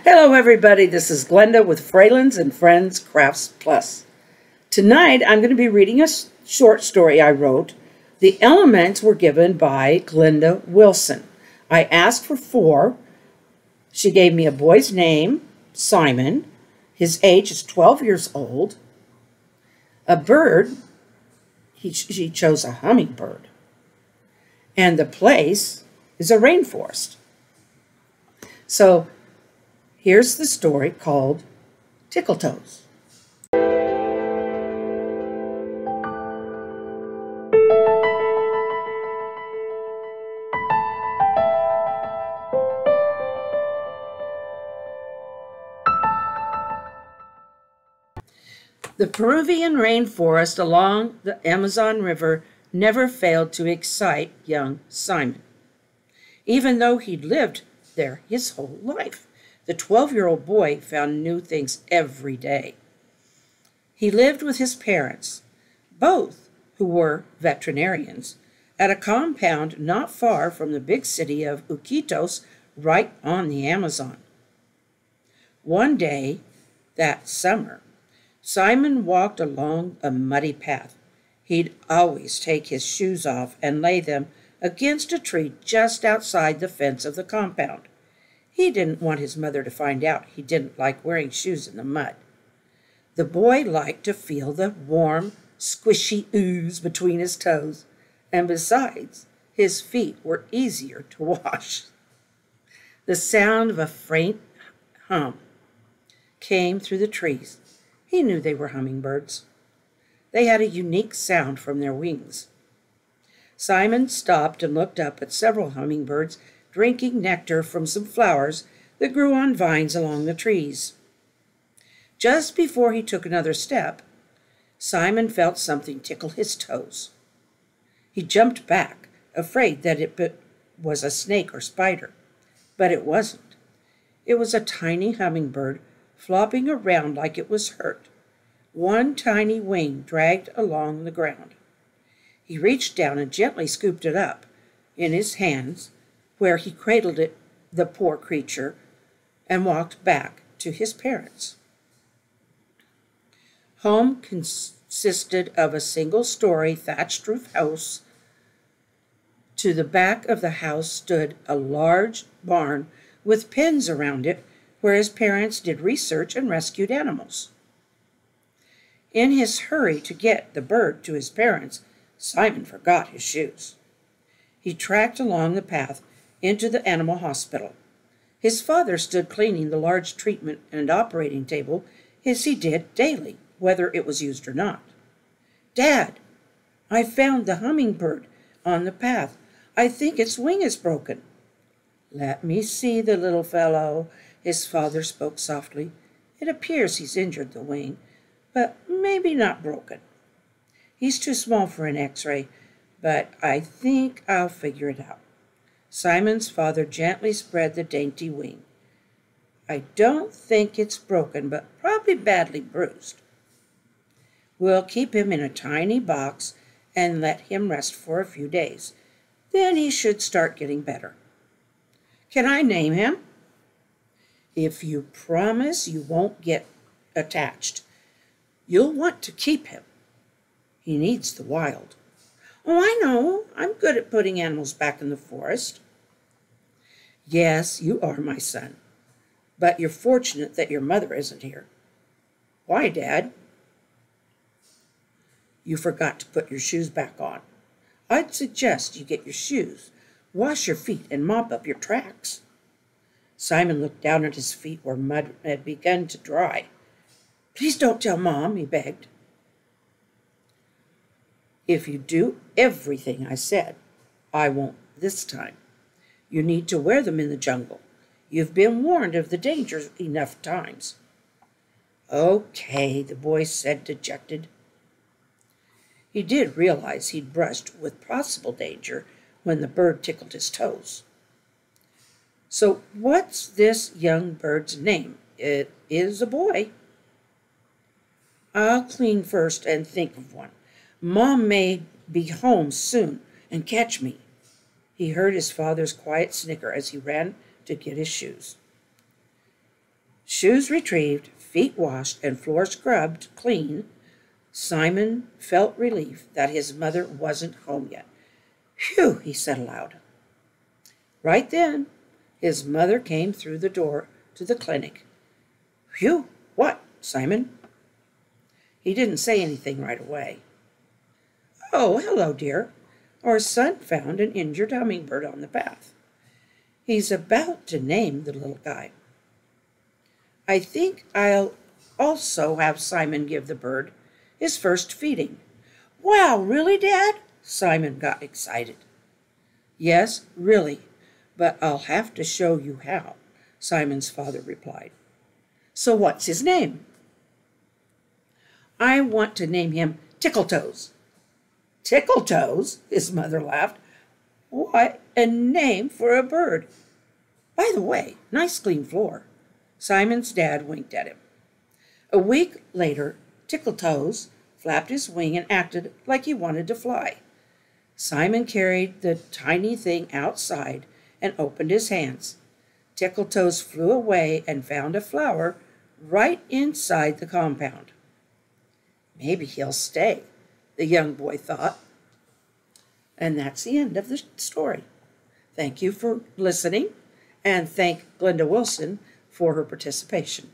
Hello everybody, this is Glinda with Fralins and Friends Crafts Plus. Tonight I'm going to be reading a short story I wrote. The elements were given by Glinda Wilson. I asked for 4. She gave me a boy's name, Simon. His age is 12 years old. A bird, she chose a hummingbird. And the place is a rainforest. So here's the story called Tickle Toes. The Peruvian rainforest along the Amazon River never failed to excite young Simon. Even though he'd lived there his whole life, the 12-year-old boy found new things every day. He lived with his parents, both who were veterinarians, at a compound not far from the big city of Iquitos, right on the Amazon. One day that summer, Simon walked along a muddy path. He'd always take his shoes off and lay them against a tree just outside the fence of the compound. He didn't want his mother to find out he didn't like wearing shoes in the mud. The boy liked to feel the warm, squishy ooze between his toes, and besides, his feet were easier to wash. The sound of a faint hum came through the trees. He knew they were hummingbirds. They had a unique sound from their wings. Simon stopped and looked up at several hummingbirds drinking nectar from some flowers that grew on vines along the trees. Just before he took another step, Simon felt something tickle his toes. He jumped back, afraid that it was a snake or spider, but it wasn't. It was a tiny hummingbird flopping around like it was hurt. One tiny wing dragged along the ground. He reached down and gently scooped it up in his hands, where he cradled it, the poor creature, and walked back to his parents. Home consisted of a single-story thatched roof house. To the back of the house stood a large barn with pens around it, where his parents did research and rescued animals. In his hurry to get the bird to his parents, Simon forgot his shoes. He tracked along the path into the animal hospital. His father stood cleaning the large treatment and operating table as he did daily, whether it was used or not. "Dad, I found the hummingbird on the path. I think its wing is broken." "Let me see the little fellow," his father spoke softly. "It appears he's injured the wing, but maybe not broken. He's too small for an x-ray, but I think I'll figure it out." Simon's father gently spread the dainty wing. "I don't think it's broken, but probably badly bruised. We'll keep him in a tiny box and let him rest for a few days. Then he should start getting better." "Can I name him?" "If you promise you won't get attached. You'll want to keep him. He needs the wild." "Oh, I know. I'm good at putting animals back in the forest." "Yes, you are, my son. But you're fortunate that your mother isn't here." "Why, Dad?" "You forgot to put your shoes back on. I'd suggest you get your shoes, wash your feet, and mop up your tracks." Simon looked down at his feet where mud had begun to dry. "Please don't tell Mom," he begged. "If you do everything I said, I won't this time. You need to wear them in the jungle. You've been warned of the dangers enough times." "Okay," the boy said, dejected. He did realize he'd brushed with possible danger when the bird tickled his toes. "So what's this young bird's name?" "It is a boy." "I'll clean first and think of one. Mom may be home soon and catch me." He heard his father's quiet snicker as he ran to get his shoes. Shoes retrieved, feet washed, and floor scrubbed clean, Simon felt relief that his mother wasn't home yet. Phew, he said aloud. Right then, his mother came through the door to the clinic. Phew, what, Simon? He didn't say anything right away. Oh, hello, dear. Our son found an injured hummingbird on the path. He's about to name the little guy. I think I'll also have Simon give the bird his first feeding. Wow, really, Dad? Simon got excited. Yes, really, but I'll have to show you how, Simon's father replied. So what's his name? I want to name him Tickle Toes. Tickle Toes? His mother laughed. What a name for a bird. By the way, nice clean floor. Simon's dad winked at him. A week later, Tickle Toes flapped his wing and acted like he wanted to fly. Simon carried the tiny thing outside and opened his hands. Tickle Toes flew away and found a flower right inside the compound. Maybe he'll stay, the young boy thought. And that's the end of the story. Thank you for listening, and thank Glinda Wilson for her participation.